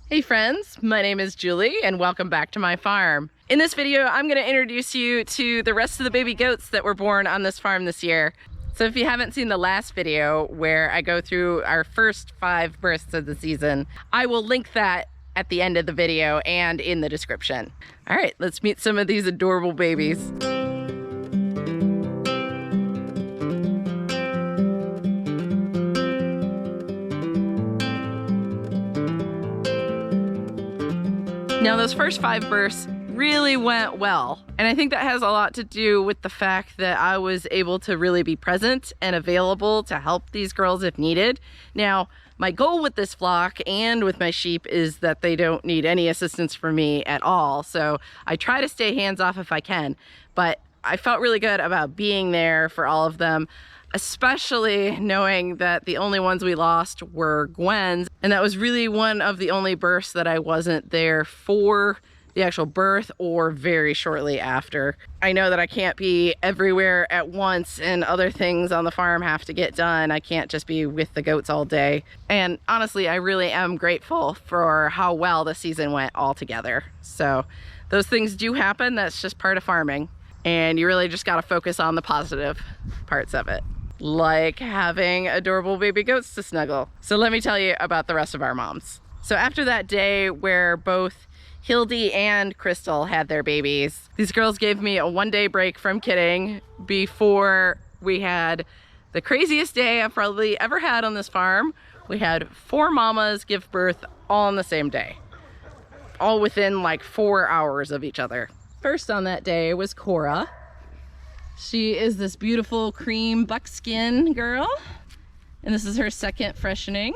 Hey friends, my name is Julie and welcome back to my farm. In this video, I'm going to introduce you to the rest of the baby goats that were born on this farm this year. So if you haven't seen the last video where I go through our first 5 births of the season, I will link that at the end of the video and in the description. All right, let's meet some of these adorable babies. Now those first 5 births really went well. And I think that has a lot to do with the fact that I was able to really be present and available to help these girls if needed. Now, my goal with this flock and with my sheep is that they don't need any assistance from me at all. So I try to stay hands off if I can, but I felt really good about being there for all of them, especially knowing that the only ones we lost were Gwen's. And that was really one of the only births that I wasn't there for the actual birth or very shortly after. I know that I can't be everywhere at once and other things on the farm have to get done. I can't just be with the goats all day. And honestly, I really am grateful for how well the season went altogether. So those things do happen. That's just part of farming. And you really just gotta focus on the positive parts of it, like having adorable baby goats to snuggle. So let me tell you about the rest of our moms. So after that day where both Hildy and Crystal had their babies, these girls gave me a 1-day break from kidding before we had the craziest day I've probably ever had on this farm. We had 4 mamas give birth all on the same day, all within like 4 hours of each other. First on that day was Cora. She is this beautiful cream buckskin girl, and this is her second freshening.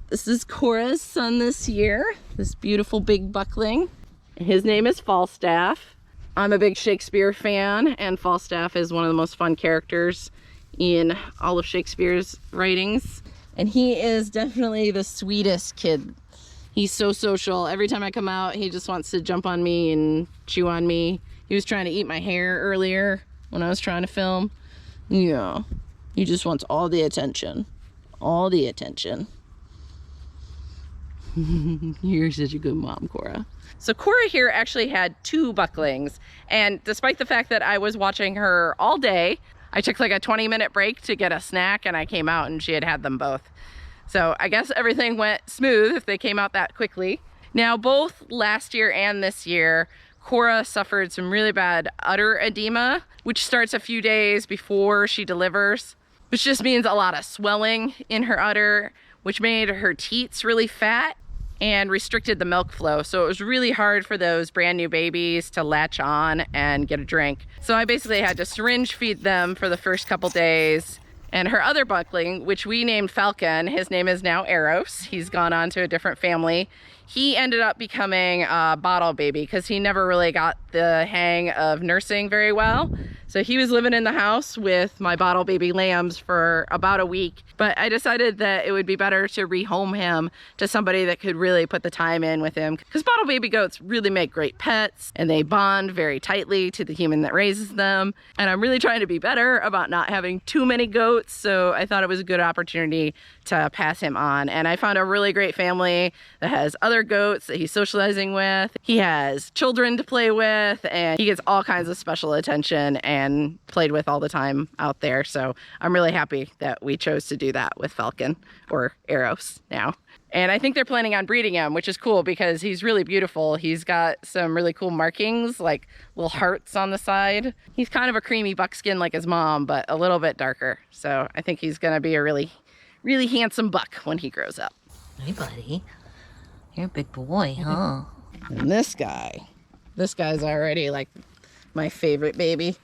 This is Cora's son this year, this beautiful big buckling. His name is Falstaff. I'm a big Shakespeare fan, and Falstaff is one of the most fun characters in all of Shakespeare's writings. And he is definitely the sweetest kid. He's so social. Every time I come out, he just wants to jump on me and chew on me. He was trying to eat my hair earlier when I was trying to film. Yeah, he just wants all the attention. All the attention. You're such a good mom, Cora. So Cora here actually had 2 bucklings, and despite the fact that I was watching her all day, I took like a 20-minute break to get a snack, and I came out and she had them both. So I guess everything went smooth if they came out that quickly. Now, both last year and this year, Cora suffered some really bad udder edema, which starts a few days before she delivers, which just means a lot of swelling in her udder, which made her teats really fat and restricted the milk flow. So it was really hard for those brand new babies to latch on and get a drink. So I basically had to syringe feed them for the first couple days. And her other buckling, which we named Falcon, his name is now Eros. He's gone on to a different family. He ended up becoming a bottle baby because he never really got the hang of nursing very well. So he was living in the house with my bottle baby lambs for about a week, but I decided that it would be better to rehome him to somebody that could really put the time in with him, because bottle baby goats really make great pets and they bond very tightly to the human that raises them. And I'm really trying to be better about not having too many goats, so I thought it was a good opportunity to pass him on. And I found a really great family that has other goats that he's socializing with. He has children to play with, and he gets all kinds of special attention and played with all the time out there. So I'm really happy that we chose to do that with Falcon, or Eros now. And I think they're planning on breeding him, which is cool because he's really beautiful. He's got some really cool markings, like little hearts on the side. He's kind of a creamy buckskin like his mom, but a little bit darker. So I think he's gonna be a really handsome buck when he grows up. Hey buddy, you're a big boy, huh? And this guy's already like my favorite baby.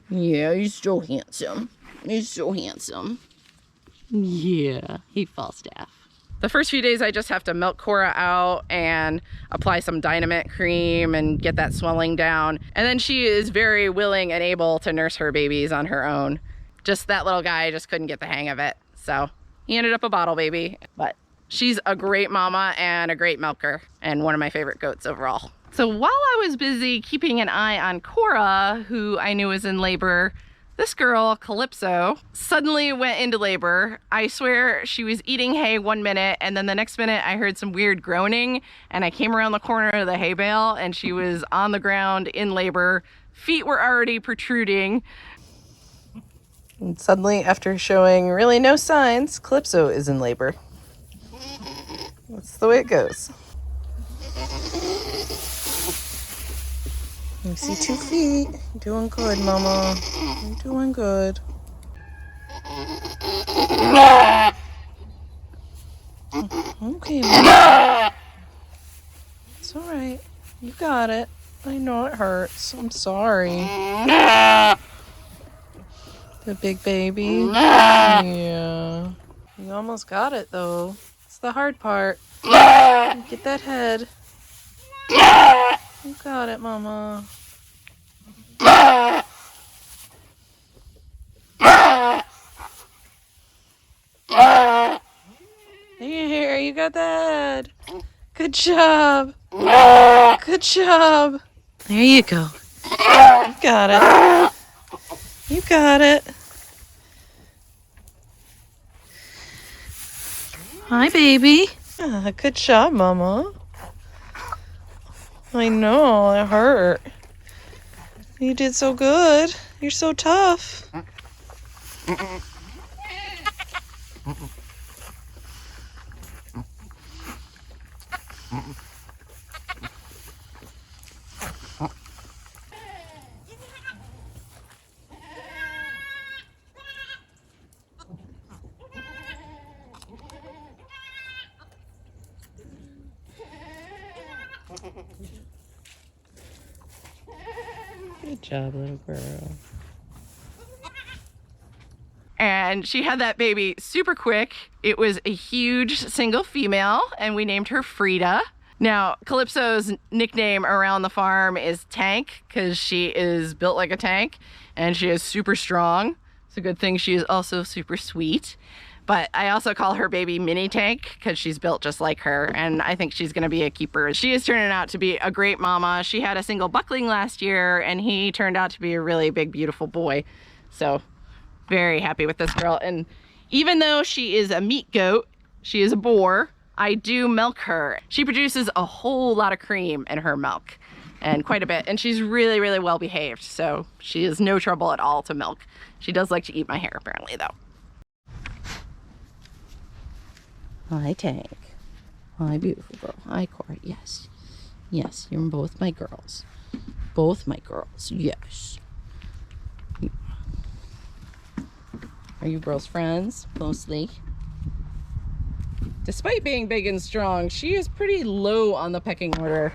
Yeah, he's so handsome. He's so handsome. Yeah, he Falstaff. The first few days I just have to milk Cora out and apply some Dynamit cream and get that swelling down. And then she is very willing and able to nurse her babies on her own. Just that little guy just couldn't get the hang of it. So he ended up a bottle baby, but she's a great mama and a great milker and one of my favorite goats overall. So while I was busy keeping an eye on Cora, who I knew was in labor, This girl, Calypso, suddenly went into labor. I swear she was eating hay 1 minute, and then the next minute I heard some weird groaning, and I came around the corner of the hay bale, and she was on the ground in labor. Feet were already protruding. And suddenly, after showing really no signs, Calypso is in labor. That's the way it goes. You see 2 feet. You're doing good, Mama. You're doing good. Okay, Mama. It's all right. You got it. I know it hurts. I'm sorry. The big baby. Yeah. You almost got it, though. It's the hard part. Get that head. You got it, Mama. Here, you got that. Good job. Good job. There you go. You got it. You got it. Hi, baby. Good job, Mama. I know, it hurt. You did so good. You're so tough. Good job, little girl. And she had that baby super quick. It was a huge single female, and we named her Frida. Now, Calypso's nickname around the farm is Tank because she is built like a tank and she is super strong. It's a good thing she is also super sweet. But I also call her baby Mini Tank because she's built just like her, and I think she's going to be a keeper. She is turning out to be a great mama. She had a single buckling last year, and he turned out to be a really big, beautiful boy. So very happy with this girl. And even though she is a meat goat, she is a boar, I do milk her. She produces a whole lot of cream in her milk, and quite a bit. And she's really, really well behaved, so she is no trouble at all to milk. She does like to eat my hair, apparently, though. Hi, Tank. Hi, beautiful girl. Hi, Cora. Yes. Yes, you're both my girls. Both my girls. Yes. Are you girls friends? Mostly. Despite being big and strong, she is pretty low on the pecking order.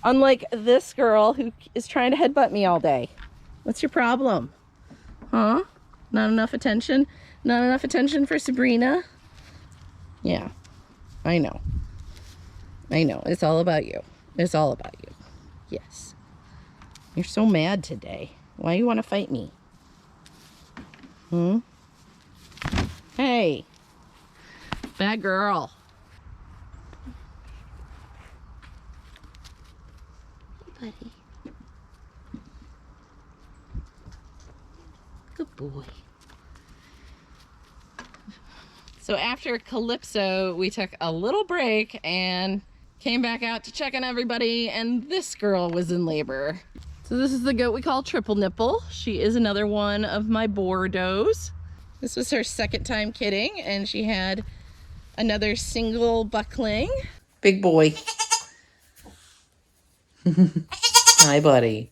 Unlike this girl who is trying to headbutt me all day. What's your problem? Huh? Not enough attention? Not enough attention for Sabrina? Yeah, I know. I know. It's all about you. It's all about you. Yes. You're so mad today. Why you want to fight me? Hey. Bad girl. Hey, buddy. Good boy. So after Calypso, we took a little break and came back out to check on everybody, and this girl was in labor. So this is the goat we call Triple Nipple. She is another one of my Bordeaux. This was her second time kidding, and she had another single buckling. Big boy. Hi, buddy.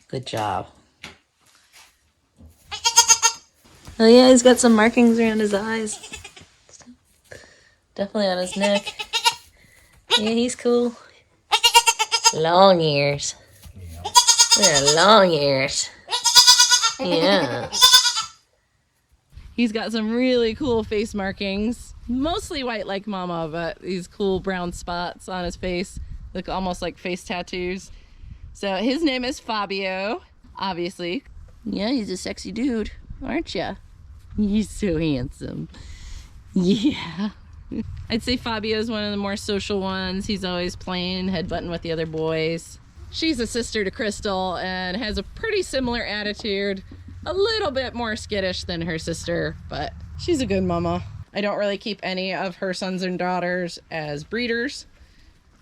Good job. Oh yeah, he's got some markings around his eyes. Definitely on his neck. Yeah, he's cool. Long ears. They're long ears. Yeah. He's got some really cool face markings. Mostly white like Mama, but these cool brown spots on his face. Look almost like face tattoos. So his name is Fabio, obviously. Yeah, he's a sexy dude, aren't ya? He's so handsome. Yeah. I'd say Fabio's one of the more social ones. He's always playing, headbutting with the other boys. She's a sister to Crystal and has a pretty similar attitude. A little bit more skittish than her sister, but she's a good mama. I don't really keep any of her sons and daughters as breeders,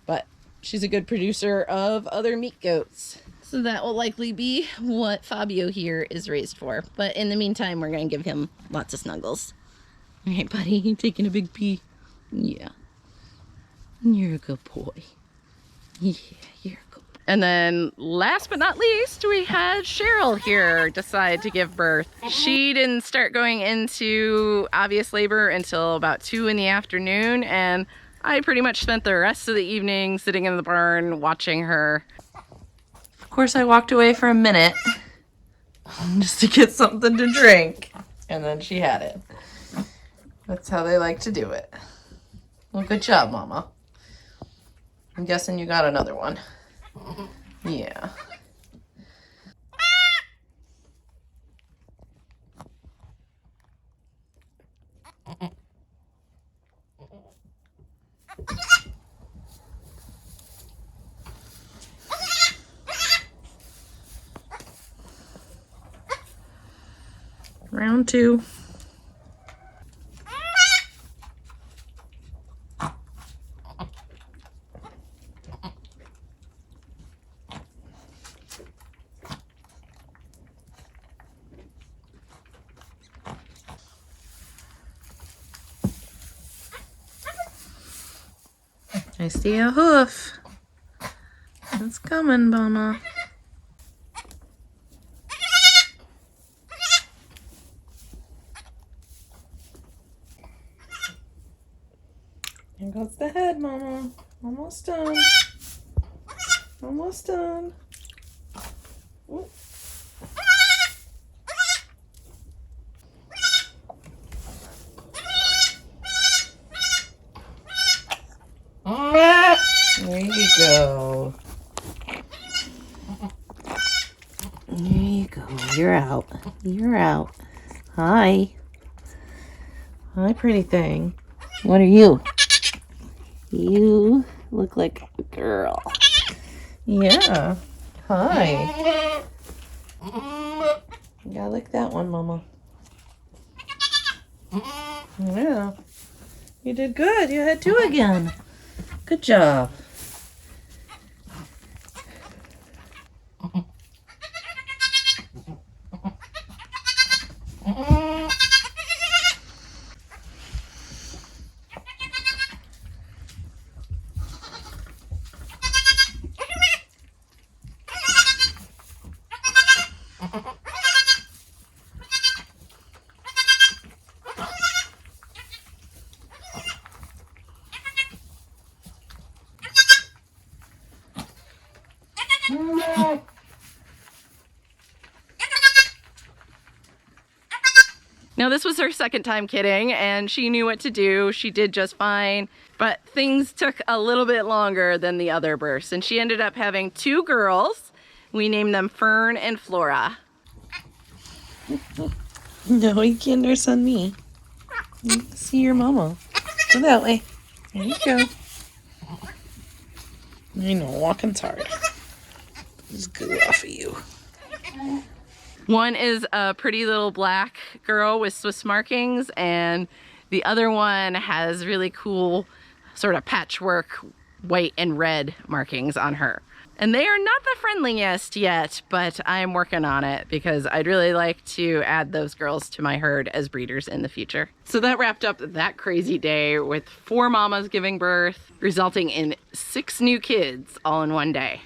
but she's a good producer of other meat goats. So that will likely be what Fabio here is raised for. But in the meantime, we're going to give him lots of snuggles. All right, buddy, you taking a big pee? Yeah. You're a good boy. Yeah, you're a good boy. And then last but not least, we had Cheryl here decide to give birth. She didn't start going into obvious labor until about 2 in the afternoon, and I pretty much spent the rest of the evening sitting in the barn watching her. Of course, I walked away for a minute just to get something to drink, and then she had it. That's how they like to do it. Well, good job, Mama. I'm guessing you got another one. Yeah. Round 2. I see a hoof. It's coming, Mama. Here goes the head, Mama. Almost done. Almost done. Ooh. There you go. There you go. You're out. You're out. Hi. Hi, pretty thing. What are you? You look like a girl. Yeah. Hi. You gotta lick that one, Mama. Yeah. You did good. You had 2 again. Good job. Now, this was her second time kidding, and she knew what to do. She did just fine, but things took a little bit longer than the other births, and she ended up having 2 girls. We named them Fern and Flora. No, you can't nurse on me. You see your mama. Go that way. There you go. I know, walking's hard. Just go off of you. One is a pretty little black girl with Swiss markings, and the other one has really cool sort of patchwork white and red markings on her. And they are not the friendliest yet, but I am working on it because I'd really like to add those girls to my herd as breeders in the future. So that wrapped up that crazy day with 4 mamas giving birth, resulting in 6 new kids all in one day.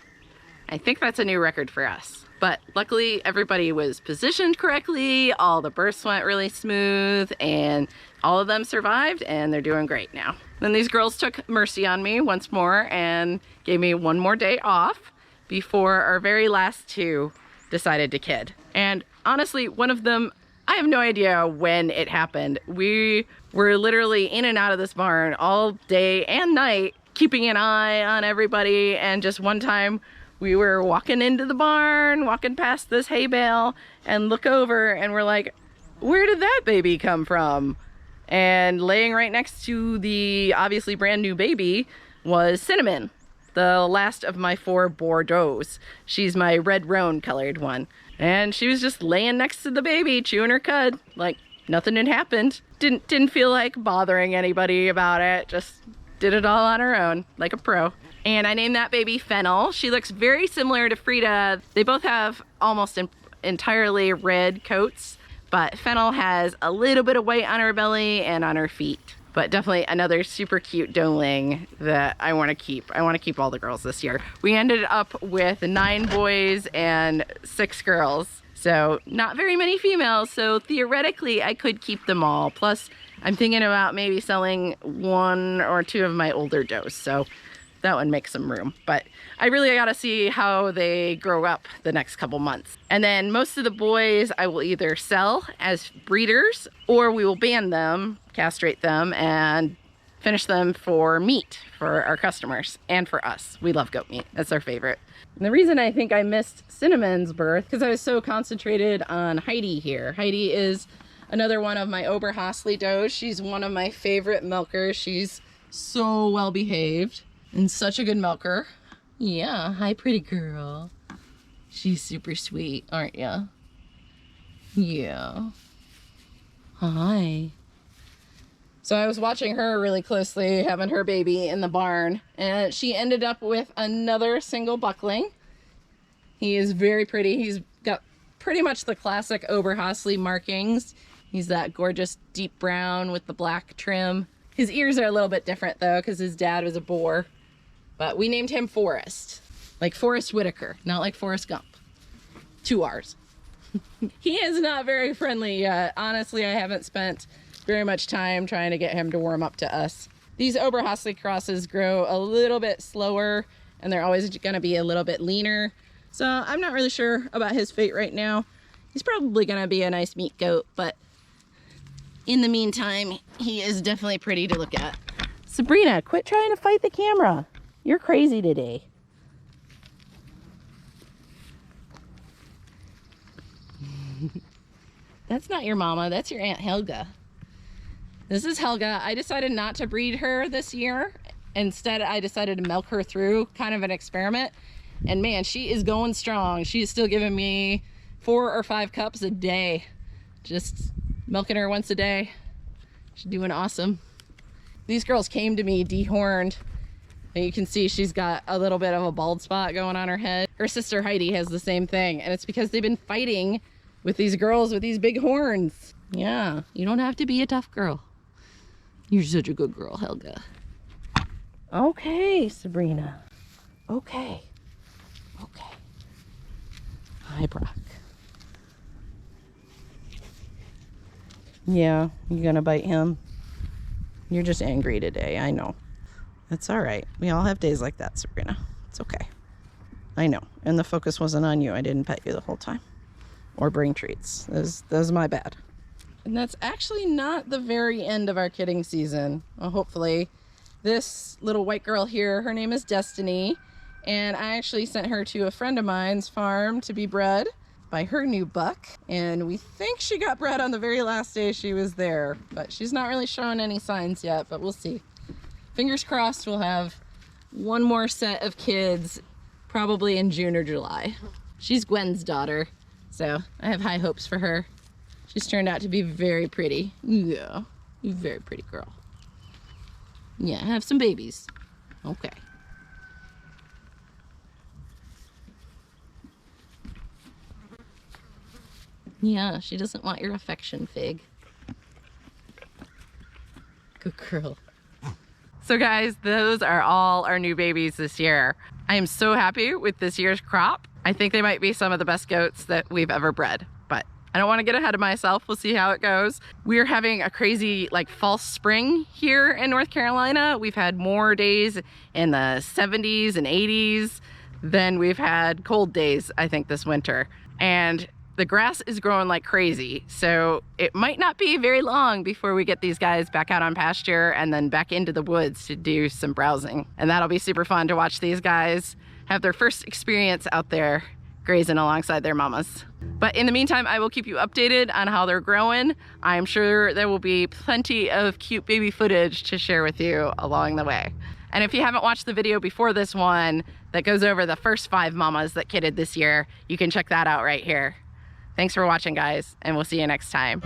I think that's a new record for us. But luckily everybody was positioned correctly, all the births went really smooth, and all of them survived, and they're doing great now. Then these girls took mercy on me once more and gave me 1 more day off before our very last 2 decided to kid. And honestly, one of them, I have no idea when it happened. We were literally in and out of this barn all day and night, keeping an eye on everybody, and just one time we were walking into the barn, walking past this hay bale, and look over and we're like, where did that baby come from? And laying right next to the obviously brand new baby was Cinnamon. the last of my 4 Bordeauxs. She's my red roan colored one. And she was just laying next to the baby, chewing her cud, like nothing had happened. Didn't feel like bothering anybody about it, just did it all on her own, like a pro. And I named that baby Fennel. She looks very similar to Frida. They both have almost entirely red coats, but Fennel has a little bit of white on her belly and on her feet. But definitely another super cute doeling that I want to keep. I want to keep all the girls this year. We ended up with 9 boys and 6 girls. So not very many females. So theoretically I could keep them all. Plus I'm thinking about maybe selling 1 or 2 of my older does. So that would make some room. But I really got to see how they grow up the next couple months. And then most of the boys I will either sell as breeders or we will ban them, castrate them, and finish them for meat for our customers and for us. We love goat meat. That's our favorite. And the reason I think I missed Cinnamon's birth, because I was so concentrated on Heidi here. Heidi is another one of my Oberhasli does. She's one of my favorite milkers. She's so well behaved and such a good milker. Yeah, hi pretty girl. She's super sweet, aren't ya? Yeah. Hi. So I was watching her really closely, having her baby in the barn, and she ended up with another single buckling. He is very pretty. He's got pretty much the classic Oberhasli markings. He's that gorgeous deep brown with the black trim. His ears are a little bit different though, because his dad was a boar. But we named him Forrest, like Forrest Whitaker, not like Forrest Gump. 2 R's. He is not very friendly yet. Honestly, I haven't spent very much time trying to get him to warm up to us. These Oberhasli crosses grow a little bit slower and they're always gonna be a little bit leaner. So I'm not really sure about his fate right now. He's probably gonna be a nice meat goat, but in the meantime, he is definitely pretty to look at. Sabrina, quit trying to fight the camera. You're crazy today. That's not your mama, that's your Aunt Helga. This is Helga. I decided not to breed her this year. Instead, I decided to milk her through, kind of an experiment. And man, she is going strong. She's still giving me 4 or 5 cups a day. Just milking her once a day. She's doing awesome. These girls came to me dehorned. And you can see she's got a little bit of a bald spot going on her head. Her sister Heidi has the same thing. And it's because they've been fighting with these girls with these big horns. Yeah, you don't have to be a tough girl. You're such a good girl, Helga. Okay, Sabrina. Okay. Okay. Hi, Brock. Yeah, you gonna bite him? You're just angry today, I know. That's all right. We all have days like that, Sabrina. It's okay. I know. And the focus wasn't on you. I didn't pet you the whole time. Or bring treats. That was my bad. And that's actually not the very end of our kidding season. Well, hopefully. This little white girl here, her name is Destiny. And I actually sent her to a friend of mine's farm to be bred by her new buck. And we think she got bred on the very last day she was there. But she's not really showing any signs yet, but we'll see. Fingers crossed we'll have one more set of kids probably in June or July. She's Gwen's daughter, so I have high hopes for her. She's turned out to be very pretty. Yeah, very pretty girl. Yeah, have some babies. Okay. Yeah, she doesn't want your affection, Fig. Good girl. So guys, those are all our new babies this year. I am so happy with this year's crop. I think they might be some of the best goats that we've ever bred, but I don't want to get ahead of myself. We'll see how it goes. We're having a crazy like false spring here in North Carolina. We've had more days in the 70s and 80s than we've had cold days, I think, this winter. And the grass is growing like crazy, so it might not be very long before we get these guys back out on pasture and then back into the woods to do some browsing. And that'll be super fun to watch these guys have their first experience out there grazing alongside their mamas. But in the meantime, I will keep you updated on how they're growing. I'm sure there will be plenty of cute baby footage to share with you along the way. And if you haven't watched the video before this one that goes over the first 5 mamas that kidded this year, you can check that out right here. Thanks for watching, guys, and we'll see you next time.